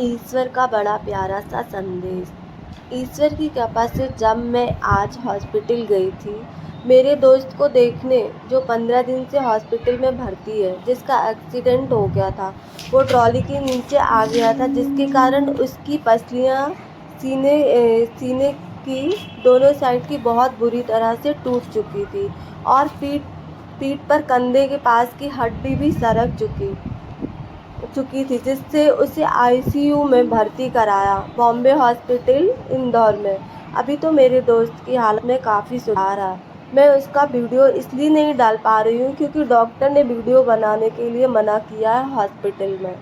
ईश्वर का बड़ा प्यारा सा संदेश। ईश्वर की कृपा से जब मैं आज हॉस्पिटल गई थी, मेरे दोस्त को देखने, जो 15 दिन से हॉस्पिटल में भर्ती है, जिसका एक्सीडेंट हो गया था। वो ट्रॉली के नीचे आ गया था, जिसके कारण उसकी पसलियाँ सीने की दोनों साइड की बहुत बुरी तरह से टूट चुकी थी और पीठ पीठ पर कंधे के पास की हड्डी भी सरक चुकी थी, जिससे उसे आईसीयू में भर्ती कराया, बॉम्बे हॉस्पिटल इंदौर में। अभी तो मेरे दोस्त की हालत में काफ़ी सुधार है। मैं उसका वीडियो इसलिए नहीं डाल पा रही हूँ क्योंकि डॉक्टर ने वीडियो बनाने के लिए मना किया है हॉस्पिटल में।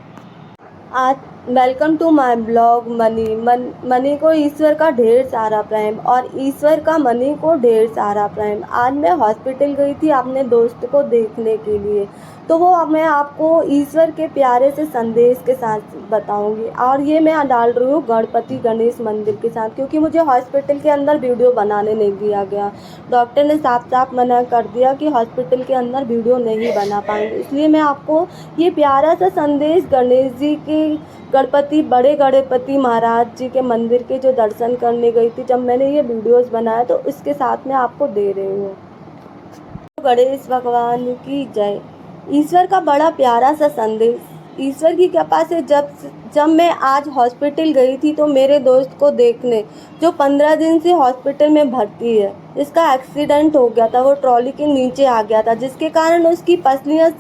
आज welcome to my blog. Money को ईश्वर का ढेर सारा प्रेम और ईश्वर का मनी को ढेर सारा प्रेम। आज मैं हॉस्पिटल गई थी अपने दोस्त को देखने के लिए, तो वो मैं आपको ईश्वर के प्यारे से संदेश के साथ बताऊंगी। और ये मैं डाल रही हूँ गणपति गणेश मंदिर के साथ, क्योंकि मुझे हॉस्पिटल के अंदर वीडियो बनाने नहीं दिया गया। डॉक्टर ने साफ साफ मना कर दिया कि हॉस्पिटल के अंदर वीडियो नहीं बना पाएंगे। इसलिए मैं आपको ये प्यारा सा संदेश गणेश जी के बड़े गणपति महाराज जी के मंदिर के जो दर्शन करने गई थी, जब मैंने ये वीडियोस बनाया तो इसके साथ में आपको दे रही हूँ। गणेश भगवान की जय। ईश्वर का बड़ा प्यारा सा संदेश। ईश्वर की कृपा से जब मैं आज हॉस्पिटल गई थी तो मेरे दोस्त को देखने, जो 15 दिन से हॉस्पिटल में भर्ती है, जिसका एक्सीडेंट हो गया था, वो ट्रॉली के नीचे आ गया था, जिसके कारण उसकी पसलियाँ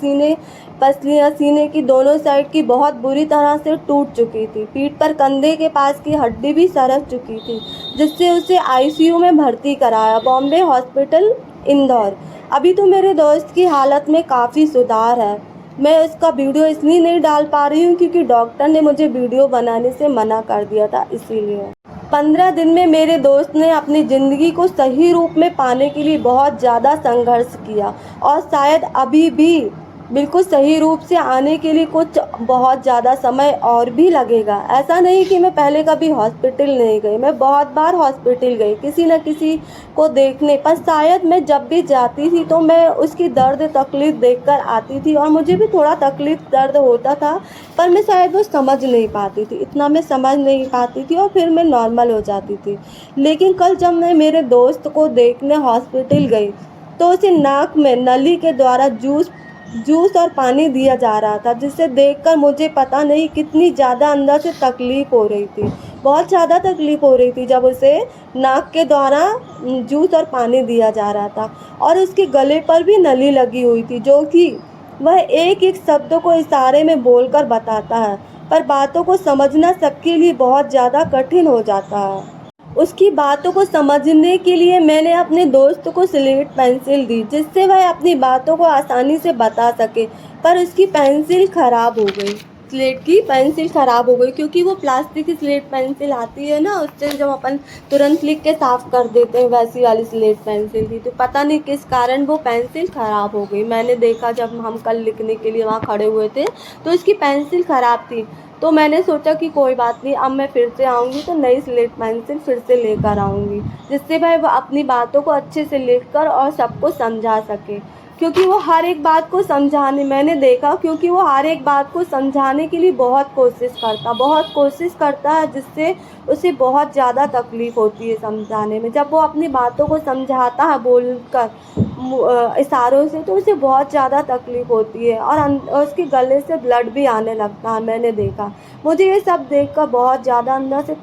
सीने की दोनों साइड की बहुत बुरी तरह से टूट चुकी थी। पीठ पर कंधे के पास की हड्डी भी सरक चुकी थी, जिससे उसे आईसीयू में भर्ती कराया, बॉम्बे हॉस्पिटल इंदौर। अभी तो मेरे दोस्त की हालत में काफ़ी सुधार है। मैं उसका वीडियो इसलिए नहीं डाल पा रही हूँ क्योंकि डॉक्टर ने मुझे वीडियो बनाने से मना कर दिया था, इसीलिए। 15 दिन में मेरे दोस्त ने अपनी ज़िंदगी को सही रूप में पाने के लिए बहुत ज़्यादा संघर्ष किया और शायद अभी भी बिल्कुल सही रूप से आने के लिए कुछ बहुत ज़्यादा समय और भी लगेगा। ऐसा नहीं कि मैं पहले कभी हॉस्पिटल नहीं गई, मैं बहुत बार हॉस्पिटल गई किसी न किसी को देखने, पर शायद मैं जब भी जाती थी तो मैं उसकी दर्द तकलीफ़ देखकर आती थी और मुझे भी थोड़ा तकलीफ़ दर्द होता था, पर मैं शायद वो समझ नहीं पाती थी, इतना मैं समझ नहीं पाती थी और फिर मैं नॉर्मल हो जाती थी। लेकिन कल जब मैं मेरे दोस्त को देखने हॉस्पिटल गई तो उसे नाक में नली के द्वारा जूस और पानी दिया जा रहा था, जिसे देखकर मुझे पता नहीं कितनी ज़्यादा अंदर से तकलीफ़ हो रही थी। बहुत ज़्यादा तकलीफ़ हो रही थी जब उसे नाक के द्वारा जूस और पानी दिया जा रहा था और उसके गले पर भी नली लगी हुई थी, जो कि वह एक एक शब्द को इशारे में बोलकर बताता है, पर बातों को समझना सबके लिए बहुत ज़्यादा कठिन हो जाता है। उसकी बातों को समझने के लिए मैंने अपने दोस्त को स्लेट पेंसिल दी, जिससे वह अपनी बातों को आसानी से बता सके, पर उसकी पेंसिल ख़राब हो गई। स्लेट की पेंसिल ख़राब हो गई क्योंकि वो प्लास्टिक की स्लेट पेंसिल आती है ना, उससे जब अपन तुरंत लिख के साफ़ कर देते हैं, वैसी वाली स्लेट पेंसिल थी, तो पता नहीं किस कारण वो पेंसिल ख़राब हो गई। मैंने देखा जब हम कल लिखने के लिए वहाँ खड़े हुए थे तो उसकी पेंसिल ख़राब थी, तो मैंने सोचा कि कोई बात नहीं, अब मैं फिर से आऊँगी तो नई स्लेट पेंसिल फिर से लेकर आऊँगी, जिससे वह अपनी बातों को अच्छे से लिखकर और सबको समझा सके। क्योंकि वो हर एक बात को समझाने मैंने देखा क्योंकि वो हर एक बात को समझाने के लिए बहुत कोशिश करता है, जिससे उसे बहुत ज़्यादा तकलीफ़ होती है समझाने में। जब वो अपनी बातों को समझाता है बोलकर इशारों से, तो उसे बहुत ज़्यादा तकलीफ़ होती है और उसके गले से ब्लड भी आने लगता है, मैंने देखा। मुझे ये सब देखकर बहुत ज़्यादा अंदर से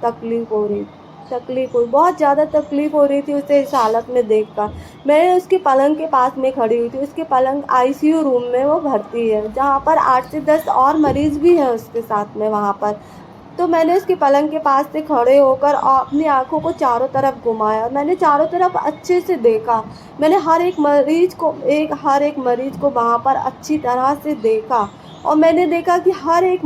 बहुत ज़्यादा तकलीफ़ हो रही थी उसे इस हालत में देखकर। मैं उसके पलंग के पास में खड़ी हुई थी, उसके पलंग आईसीयू रूम में वो भर्ती है, जहाँ पर 8 से 10 और मरीज़ भी हैं उसके साथ में वहाँ पर। तो मैंने उसके पलंग के पास से खड़े होकर अपनी आँखों को चारों तरफ घुमाया, मैंने चारों तरफ अच्छे से देखा। मैंने हर एक मरीज़ को वहाँ पर अच्छी तरह से देखा और मैंने देखा कि हर एक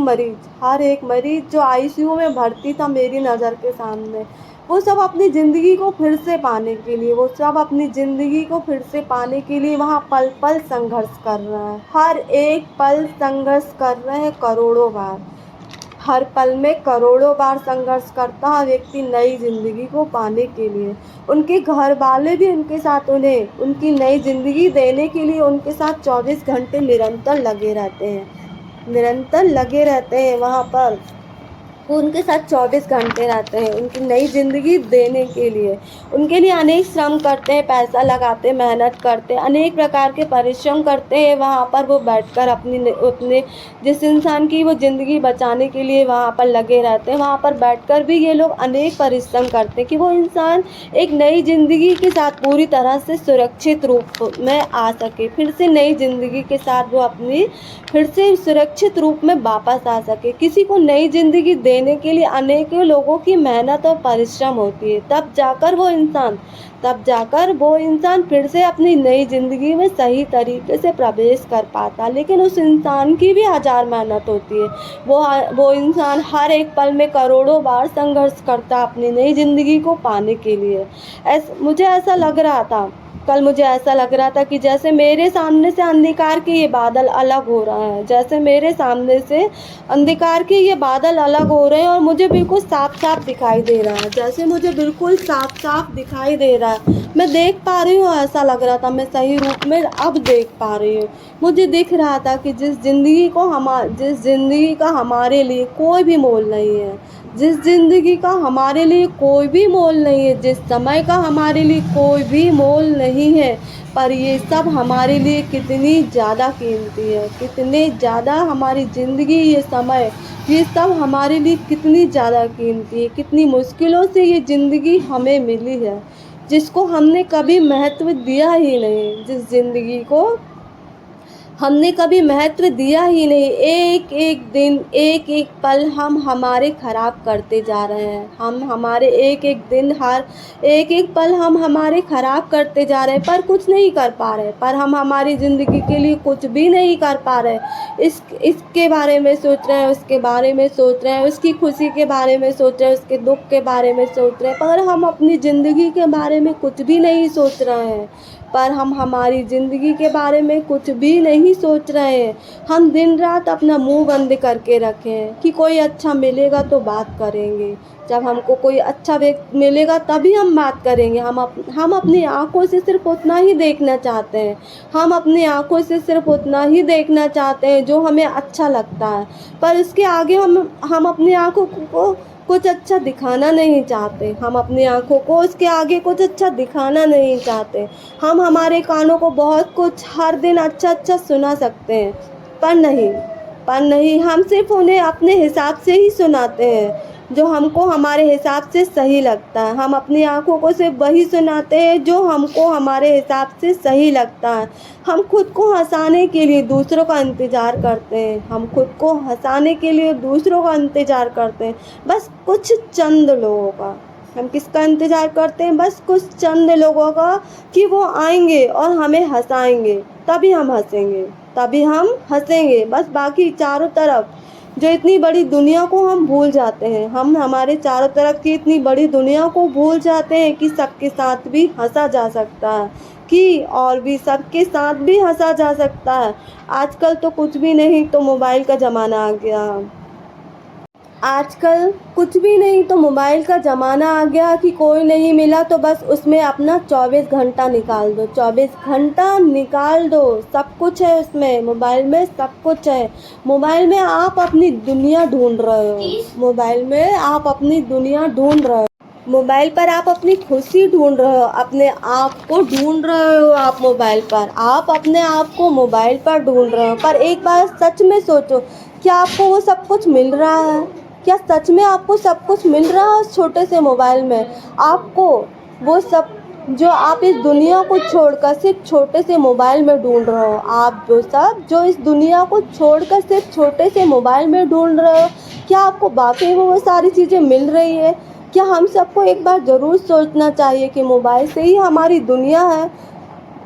मरीज़ जो आईसीयू में भर्ती था मेरी नज़र के सामने, वो सब अपनी ज़िंदगी को फिर से पाने के लिए वहाँ पल पल संघर्ष कर रहे हैं। हर एक पल संघर्ष कर रहे हैं करोड़ों बार। हर पल में करोड़ों बार संघर्ष करता है व्यक्ति नई ज़िंदगी को पाने के लिए। उनके घर वाले भी उनके साथ उन्हें उनकी नई ज़िंदगी देने के लिए उनके साथ 24 घंटे निरंतर लगे रहते हैं वहाँ पर। वो उनके साथ 24 घंटे रहते हैं उनकी नई ज़िंदगी देने के लिए। उनके लिए अनेक श्रम करते हैं, पैसा लगाते हैं, मेहनत करते हैं, अनेक प्रकार के परिश्रम करते हैं। वहाँ पर वो बैठकर अपने जिस इंसान की वो ज़िंदगी बचाने के लिए वहाँ पर लगे रहते हैं, वहाँ पर बैठकर भी ये लोग अनेक परिश्रम करते हैं कि वो इंसान एक नई ज़िंदगी के साथ पूरी तरह से सुरक्षित रूप में आ सके। फिर से नई ज़िंदगी के साथ वो अपनी फिर से सुरक्षित रूप में वापस आ सके। किसी को नई ज़िंदगी देने के लिए अनेकों लोगों की मेहनत और परिश्रम होती है, तब जाकर वो इंसान फिर से अपनी नई ज़िंदगी में सही तरीके से प्रवेश कर पाता। लेकिन उस इंसान की भी हज़ार मेहनत होती है। वो इंसान हर एक पल में करोड़ों बार संघर्ष करता अपनी नई ज़िंदगी को पाने के लिए। मुझे ऐसा लग रहा था कि जैसे मेरे सामने से अंधकार के ये बादल अलग हो रहा है, जैसे मेरे सामने से अंधकार के ये बादल अलग हो रहे हैं और मुझे बिल्कुल साफ साफ दिखाई दे रहा है, जैसे मुझे बिल्कुल साफ साफ दिखाई दे रहा है। मैं देख पा रही हूँ, ऐसा लग रहा था मैं सही रूप में अब देख पा रही हूँ। मुझे दिख रहा था कि जिस ज़िंदगी का हमारे लिए कोई भी मोल नहीं है, जिस ज़िंदगी का हमारे लिए कोई भी मोल नहीं है, जिस समय का हमारे लिए कोई भी मोल नहीं है, पर ये सब हमारे लिए कितनी ज़्यादा कीमती है, कितने ज़्यादा हमारी ज़िंदगी, ये सब हमारे लिए कितनी ज़्यादा कीमती है। कितनी मुश्किलों से ये ज़िंदगी हमें मिली है, जिसको हमने कभी महत्व दिया ही नहीं, जिस ज़िंदगी को हमने कभी महत्व दिया ही नहीं। एक एक दिन, एक एक पल हम हमारे ख़राब करते जा रहे हैं। हम हमारे एक एक दिन, हर एक एक पल हम हमारे ख़राब करते जा रहे हैं, पर कुछ नहीं कर पा रहे, पर हम हमारी ज़िंदगी के लिए कुछ भी नहीं कर पा रहे। इसके बारे में सोच रहे हैं, उसके बारे में सोच रहे हैं, उसकी खुशी के बारे में सोच रहे हैं, उसके दुख के बारे में सोच रहे हैं, पर हम अपनी ज़िंदगी के बारे में कुछ भी नहीं सोच रहे हैं। पर हम हमारी ज़िंदगी के बारे में कुछ भी नहीं सोच रहे हैं। हम दिन रात अपना मुंह बंद करके रखे हैं कि कोई अच्छा मिलेगा तो बात करेंगे, जब हमको कोई अच्छा व्यक्ति मिलेगा तभी हम बात करेंगे। हम अपनी आँखों से सिर्फ उतना ही देखना चाहते हैं, हम अपनी आँखों से सिर्फ उतना ही देखना चाहते हैं जो हमें अच्छा लगता है, पर इसके आगे हम अपनी आँखों को कुछ अच्छा दिखाना नहीं चाहते। हम अपनी आँखों को उसके आगे कुछ अच्छा दिखाना नहीं चाहते। हम हमारे कानों को बहुत कुछ हर दिन अच्छा अच्छा सुना सकते हैं, पर नहीं, हम सिर्फ उन्हें अपने हिसाब से ही सुनाते हैं जो हमको हमारे हिसाब से सही लगता है। हम अपनी आँखों को सिर्फ वही सुनाते हैं जो हमको हमारे हिसाब से सही लगता है। हम खुद को हंसाने के लिए दूसरों का इंतज़ार करते हैं, हम खुद को हंसाने के लिए दूसरों का इंतज़ार करते हैं, बस कुछ चंद लोगों का। हम किसका इंतज़ार करते हैं? बस कुछ चंद लोगों का, कि वो आएंगे और हमें हंसाएंगे, तभी हम हंसेंगे। बस बाकी चारों तरफ जो इतनी बड़ी दुनिया को हम भूल जाते हैं, हम हमारे चारों तरफ की इतनी बड़ी दुनिया को भूल जाते हैं कि सबके साथ भी हंसा जा सकता है, सबके साथ भी हंसा जा सकता है। आजकल तो कुछ भी नहीं तो मोबाइल का ज़माना आ गया। आजकल कुछ भी नहीं तो मोबाइल का ज़माना आ गया कि कोई नहीं मिला तो बस उसमें अपना 24 घंटा निकाल दो, 24 घंटा निकाल दो। सब कुछ है उसमें, मोबाइल में सब कुछ है। मोबाइल में आप अपनी दुनिया ढूंढ रहे हो, मोबाइल में आप अपनी दुनिया ढूंढ रहे हो, मोबाइल पर आप अपनी खुशी ढूंढ रहे हो, अपने आप को ढूंढ रहे हो। आप मोबाइल पर, आप अपने आप को मोबाइल पर ढूंढ रहे हो। पर एक बार सच में सोचो, क्या आपको वो सब कुछ मिल रहा है? क्या सच में आपको सब कुछ मिल रहा है उस छोटे से मोबाइल में? आपको वो सब जो आप इस दुनिया को छोड़कर सिर्फ छोटे से मोबाइल में ढूंढ रहे हो, आप जो इस दुनिया को छोड़कर सिर्फ छोटे से मोबाइल में ढूंढ रहे हो, क्या आपको वाकई में वो सारी चीज़ें मिल रही है? क्या हम सबको एक बार ज़रूर सोचना चाहिए कि मोबाइल से ही हमारी दुनिया है?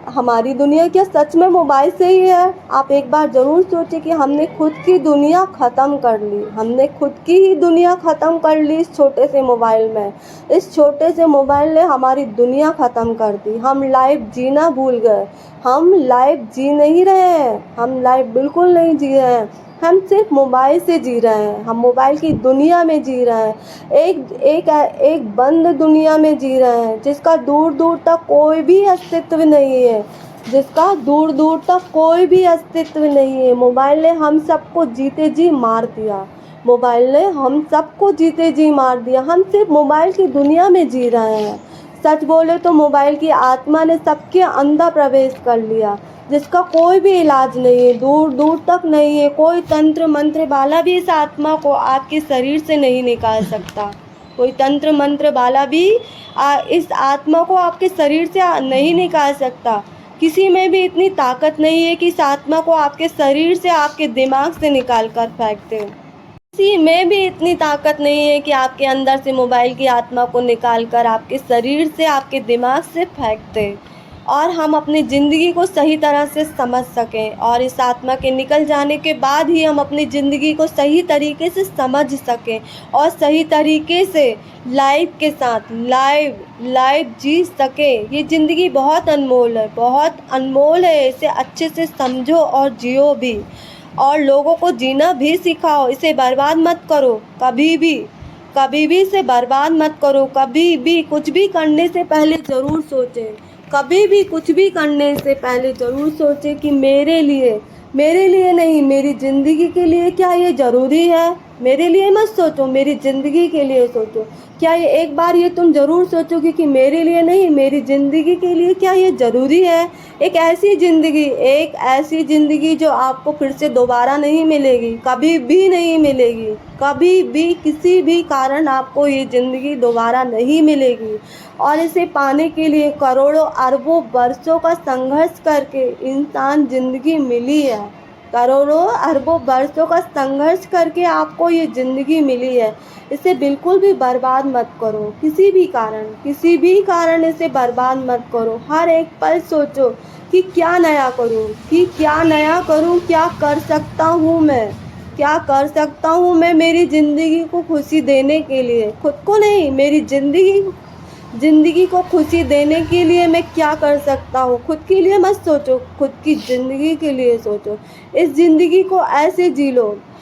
हमारी दुनिया क्या सच में मोबाइल से ही है? आप एक बार ज़रूर सोचें कि हमने खुद की दुनिया ख़त्म कर ली, हमने खुद की ही दुनिया ख़त्म कर ली इस छोटे से मोबाइल में। इस छोटे से मोबाइल ने हमारी दुनिया ख़त्म कर दी। हम लाइफ जीना भूल गए, हम लाइफ जी नहीं रहे हैं, हम लाइफ बिल्कुल नहीं जी रहे हैं। हम सिर्फ मोबाइल से जी रहे हैं, हम मोबाइल की दुनिया में जी रहे हैं, एक बंद दुनिया में जी रहे हैं, जिसका दूर दूर तक कोई भी अस्तित्व नहीं है, जिसका दूर दूर तक कोई भी अस्तित्व नहीं है। मोबाइल ने हम सबको जीते जी मार दिया, मोबाइल ने हम सबको जीते जी मार दिया। हम सिर्फ मोबाइल की दुनिया में जी रहे हैं। सच बोले तो मोबाइल की आत्मा ने सबके अंदर प्रवेश कर लिया, जिसका कोई भी इलाज नहीं है, दूर दूर तक नहीं है। कोई तंत्र मंत्र वाला भी इस आत्मा को आपके शरीर से नहीं निकाल सकता। कोई तंत्र मंत्र वाला भी इस आत्मा को आपके शरीर से नहीं निकाल सकता। किसी में भी इतनी ताकत नहीं है कि इस आत्मा को आपके शरीर से, आपके दिमाग से निकाल कर फेंक दे। किसी में भी इतनी ताकत नहीं है कि आपके अंदर से मोबाइल की आत्मा को निकाल कर आपके शरीर से, आपके दिमाग से फेंक दे और हम अपनी ज़िंदगी को सही तरह से समझ सकें। और इस आत्मा के निकल जाने के बाद ही हम अपनी ज़िंदगी को सही तरीके से समझ सकें और सही तरीके से लाइफ के साथ लाइफ जी सकें। ये ज़िंदगी बहुत अनमोल है, बहुत अनमोल है। इसे अच्छे से समझो और जियो भी, और लोगों को जीना भी सिखाओ। इसे बर्बाद मत करो कभी भी इसे बर्बाद मत करो। कभी भी कुछ भी करने से पहले ज़रूर सोचें, कभी भी कुछ भी करने से पहले ज़रूर सोचें कि मेरे लिए नहीं, मेरी ज़िंदगी के लिए क्या ये ज़रूरी है। मेरे लिए मत सोचो, मेरी ज़िंदगी के लिए सोचो। क्या ये एक बार ये तुम ज़रूर सोचोगे कि मेरे लिए नहीं, मेरी ज़िंदगी के लिए क्या ये ज़रूरी है। एक ऐसी ज़िंदगी जो आपको फिर से दोबारा नहीं मिलेगी, कभी भी नहीं मिलेगी। कभी भी किसी भी कारण आपको ये ज़िंदगी दोबारा नहीं मिलेगी। और इसे पाने के लिए करोड़ों अरबों वर्षों का संघर्ष करके इंसान ज़िंदगी मिली है। करोड़ों अरबों वर्षों का संघर्ष करके आपको ये ज़िंदगी मिली है। इसे बिल्कुल भी बर्बाद मत करो। किसी भी कारण इसे बर्बाद मत करो। हर एक पल सोचो कि क्या नया करूं, क्या कर सकता हूं मैं मेरी ज़िंदगी को खुशी देने के लिए। खुद को नहीं, मेरी ज़िंदगी को खुशी देने के लिए मैं क्या कर सकता हूँ। खुद के लिए मत सोचो, खुद की ज़िंदगी के लिए सोचो। इस ज़िंदगी को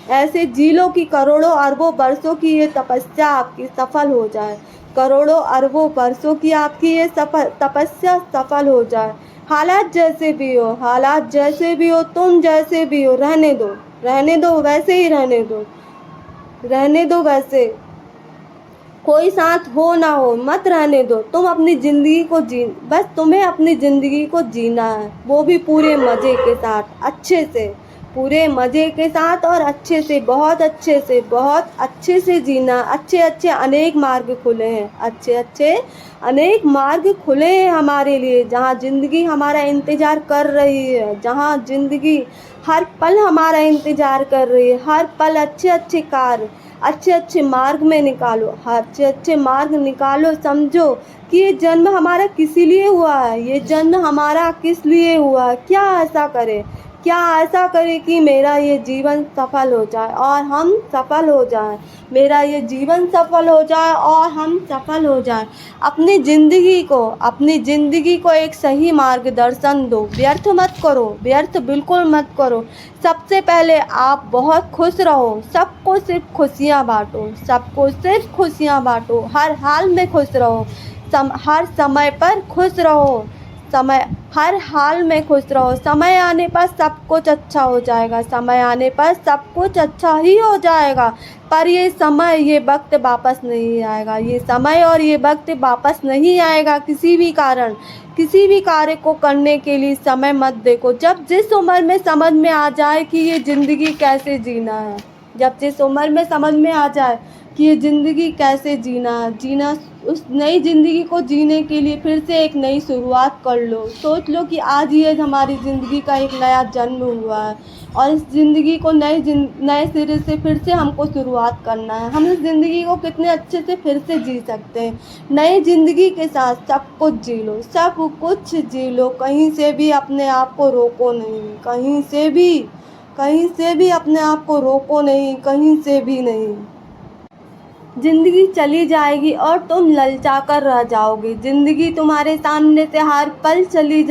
ऐसे जी लो कि करोड़ों अरबों वर्षों की ये तपस्या आपकी सफल हो जाए। करोड़ों अरबों वर्षों की आपकी ये तपस्या सफल हो जाए। हालात जैसे भी हो, तुम जैसे भी हो, रहने दो वैसे ही रहने दो वैसे। कोई साथ हो ना हो, मत रहने दो। तुम्हें अपनी ज़िंदगी को जीना है, वो भी पूरे मज़े के साथ, और अच्छे से, बहुत अच्छे से जीना। अच्छे अनेक मार्ग खुले हैं हमारे लिए, जहाँ ज़िंदगी हमारा इंतज़ार कर रही है, जहाँ ज़िंदगी हर पल हमारा इंतज़ार कर रही है। हर पल अच्छे मार्ग निकालो। समझो कि ये जन्म हमारा किस लिए हुआ है। क्या ऐसा करे कि मेरा ये जीवन सफल हो जाए और हम सफल हो जाएं। अपनी ज़िंदगी को एक सही मार्गदर्शन दो। व्यर्थ बिल्कुल मत करो। सबसे पहले आप बहुत खुश रहो। सबको सिर्फ खुशियाँ बांटो। हर हाल में खुश रहो। हर समय पर खुश रहो। हर हाल में खुश रहो। समय आने पर सब कुछ अच्छा हो जाएगा। ही हो जाएगा। पर ये समय, ये वक्त वापस नहीं आएगा। किसी भी कार्य को करने के लिए समय मत देखो। जब जिस उम्र में समझ में आ जाए कि ये ज़िंदगी कैसे जीना है, उस नई ज़िंदगी को जीने के लिए फिर से एक नई शुरुआत कर लो। सोच लो कि आज ये हमारी ज़िंदगी का एक नया जन्म हुआ है और इस ज़िंदगी को नए सिरे से फिर से हमको शुरुआत करना है। हम इस ज़िंदगी को कितने अच्छे से फिर से जी सकते हैं। नई ज़िंदगी के साथ सब कुछ जी लो। कहीं से भी अपने आप को रोको नहीं। कहीं से भी नहीं। ज़िंदगी चली जाएगी और तुम ललचा कर रह जाओगे। ज़िंदगी तुम्हारे सामने से हर पल चली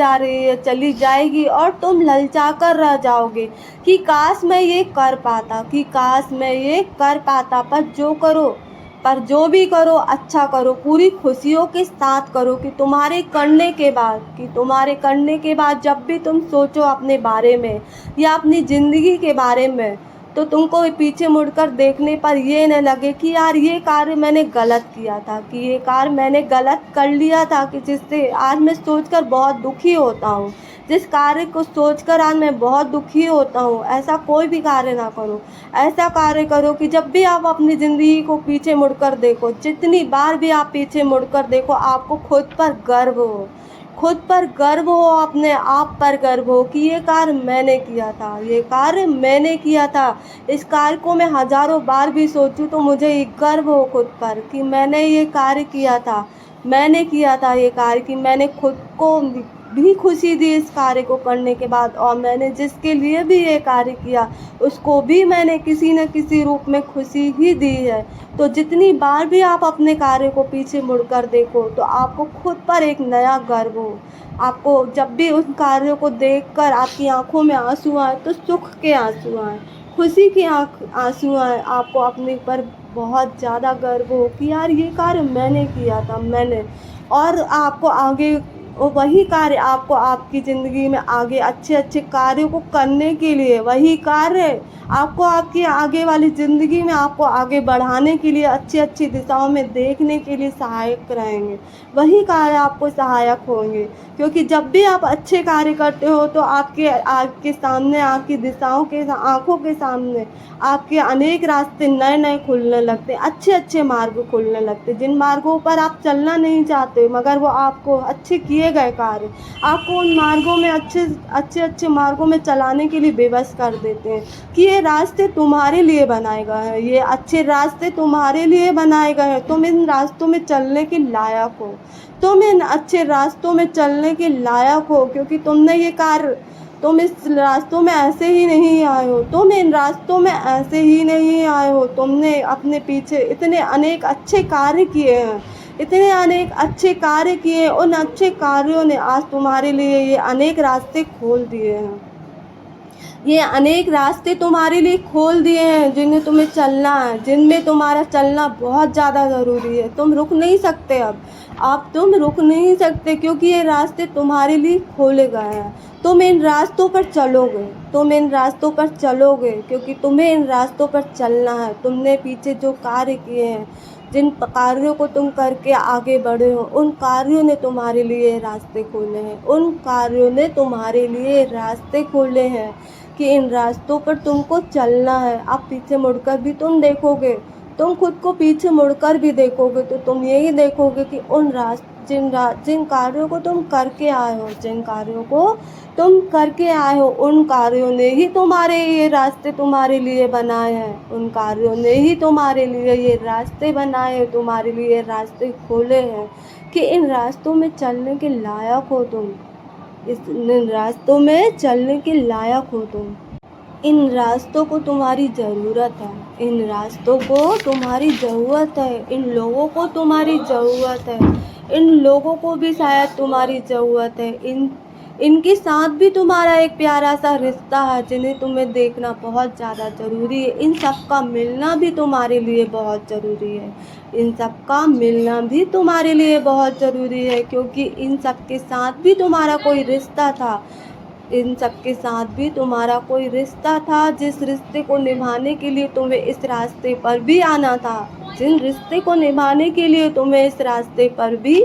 जाएगी और तुम ललचा कर रह जाओगे कि काश मैं ये कर पाता। पर जो भी करो अच्छा करो, पूरी खुशियों के साथ करो। कि तुम्हारे करने के बाद जब भी तुम सोचो अपने बारे में या अपनी ज़िंदगी के बारे में, तो तुमको पीछे मुड़कर देखने पर ये न लगे कि यार ये कार्य मैंने गलत किया था, कि ये कार्य मैंने गलत कर लिया था, कि जिससे आज मैं सोचकर बहुत दुखी होता हूँ। जिस कार्य को सोचकर आज मैं बहुत दुखी होता हूँ, ऐसा कोई भी कार्य ना करो। ऐसा कार्य करो कि जब भी आप अपनी ज़िंदगी को पीछे मुड़कर देखो, जितनी बार भी आप पीछे मुड़कर देखो, आपको खुद पर गर्व हो। खुद पर गर्व हो, अपने आप पर गर्व हो कि ये कार्य मैंने किया था, ये कार्य मैंने किया था। इस कार्य को मैं हज़ारों बार भी सोचूं तो मुझे ये गर्व हो खुद पर कि मैंने ये कार्य किया था। मैंने किया था ये कार्य, कि मैंने खुद को भी खुशी दी इस कार्य को करने के बाद, और मैंने जिसके लिए भी ये कार्य किया उसको भी मैंने किसी न किसी रूप में खुशी ही दी है। तो जितनी बार भी आप अपने कार्य को पीछे मुड़कर देखो तो आपको खुद पर एक नया गर्व हो। आपको जब भी उन कार्यों को देखकर आपकी आंखों में आंसू आए तो सुख के आंसू आए, खुशी के आंसू आए, आपको अपने पर बहुत ज़्यादा गर्व हो कि यार ये कार्य मैंने किया था, मैंने। और आपको आगे वही कार्य आपको आपकी ज़िंदगी में आगे अच्छे अच्छे कार्यों को करने के लिए, वही कार्य आपको आपकी आगे वाली ज़िंदगी में आपको आगे बढ़ाने के लिए, अच्छी अच्छी दिशाओं में देखने के लिए सहायक रहेंगे। वही कार्य आपको सहायक होंगे, क्योंकि जब भी आप अच्छे कार्य करते हो तो आपके सामने, आपकी दिशाओं के आँखों के सामने आपके अनेक रास्ते नए नए खुलने लगते हैं, अच्छे अच्छे मार्ग खुलने लगते हैं, जिन मार्गों पर आप चलना नहीं चाहते मगर वो आपको अच्छे किए गए कार्य आपको उन मार्गों में अच्छे मार्गों में चलाने के लिए विवश कर देते हैं कि ये रास्ते तुम्हारे लिए बनाए गए हैं, ये अच्छे रास्ते तुम्हारे लिए बनाए गए हैं, तुम इन रास्तों में चलने के लायक हो, तुम इन अच्छे रास्तों में चलने के लायक हो, क्योंकि तुमने ये कार्य, तुम इस रास्तों में ऐसे ही नहीं आए हो, तुम इन रास्तों में ऐसे ही नहीं आए हो, तुमने अपने पीछे इतने अनेक अच्छे कार्य किए हैं, इतने अनेक अच्छे कार्य किए, उन अच्छे कार्यों ने आज तुम्हारे लिए ये अनेक रास्ते खोल दिए हैं। ये अनेक रास्ते तुम्हारे लिए खोल दिए हैं जिन्हें तुम्हें चलना है, जिनमें तुम्हारा चलना बहुत ज़्यादा ज़रूरी है। तुम रुक नहीं सकते, अब तुम रुक नहीं सकते, क्योंकि ये रास्ते तुम्हारे लिए खोले गए हैं। तुम इन रास्तों पर चलोगे, तुम इन रास्तों पर चलोगे, क्योंकि तुम्हें इन रास्तों पर चलना है। तुमने पीछे जो कार्य किए हैं, जिन कार्यों को तुम करके आगे बढ़े हो, उन कार्यों ने तुम्हारे लिए रास्ते खोले हैं, उन कार्यों ने तुम्हारे लिए रास्ते खोले हैं कि इन रास्तों पर तुमको चलना है। अब पीछे मुड़कर भी तुम देखोगे, तुम खुद को पीछे मुड़कर भी देखोगे तो तुम यही देखोगे कि जिन कार्यों को तुम करके आए हो, जिन कार्यों को तुम करके आए हो, उन कार्यों ने ही तुम्हारे ये रास्ते तुम्हारे लिए बनाए हैं, उन कार्यों ने ही तुम्हारे लिए ये रास्ते बनाए हैं, तुम्हारे लिए रास्ते खोले हैं कि इन रास्तों में चलने के लायक हो तुम, इन रास्तों में चलने के लायक हो तुम। इन रास्तों को तुम्हारी ज़रूरत है, इन रास्तों को तुम्हारी ज़रूरत है, इन लोगों को तुम्हारी ज़रूरत है, इन लोगों को भी शायद तुम्हारी ज़रूरत है, इनके साथ भी तुम्हारा एक प्यारा सा रिश्ता है जिन्हें तुम्हें देखना बहुत ज़्यादा ज़रूरी है। इन सब का मिलना भी तुम्हारे लिए बहुत ज़रूरी है, इन सब का मिलना भी तुम्हारे लिए बहुत ज़रूरी है, क्योंकि इन सब के साथ भी तुम्हारा कोई रिश्ता था, इन सब के साथ भी तुम्हारा कोई रिश्ता था, जिस रिश्ते को निभाने के लिए तुम्हें इस रास्ते पर भी आना था, जिन रिश्ते को निभाने के लिए तुम्हें इस रास्ते पर भी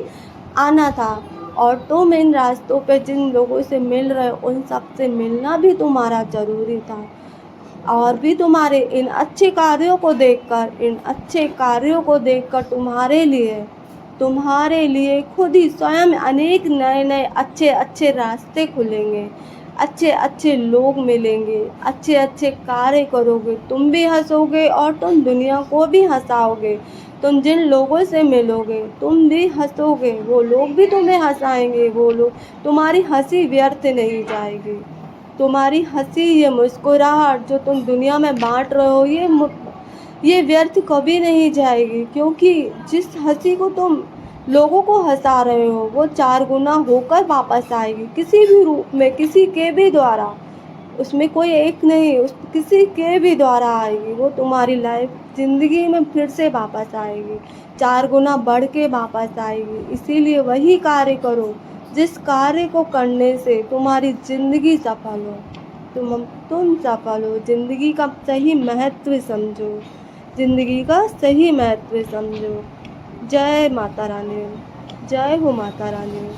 आना था। और तुम इन रास्तों पे जिन लोगों से मिल रहे हो उन सब से मिलना भी तुम्हारा ज़रूरी था। और भी तुम्हारे इन अच्छे कार्यों को देखकर तुम्हारे लिए खुद ही स्वयं अनेक नए नए अच्छे रास्ते खुलेंगे, अच्छे अच्छे लोग मिलेंगे, अच्छे अच्छे कार्य करोगे, तुम भी हंसोगे और तुम दुनिया को भी हंसाओगे। तुम जिन लोगों से मिलोगे तुम भी हंसोगे, वो लोग भी तुम्हें हंसाएंगे, वो लोग, तुम्हारी हंसी व्यर्थ नहीं जाएगी, तुम्हारी हंसी, ये मुस्कुराहट जो तुम दुनिया में बांट रहे हो, ये व्यर्थ कभी नहीं जाएगी, क्योंकि जिस हंसी को तुम लोगों को हंसा रहे हो वो 4 गुना होकर वापस आएगी, किसी भी रूप में, किसी के भी द्वारा, उसमें कोई एक नहीं, किसी के भी द्वारा आएगी, वो तुम्हारी लाइफ ज़िंदगी में फिर से वापस आएगी, 4 गुना बढ़ के वापस आएगी। इसीलिए वही कार्य करो जिस कार्य को करने से तुम्हारी ज़िंदगी सफल हो, तुम सफल हो, ज़िंदगी का सही महत्व समझो, ज़िंदगी का सही महत्व समझो। जय माता रानी, जय हो माता रानी।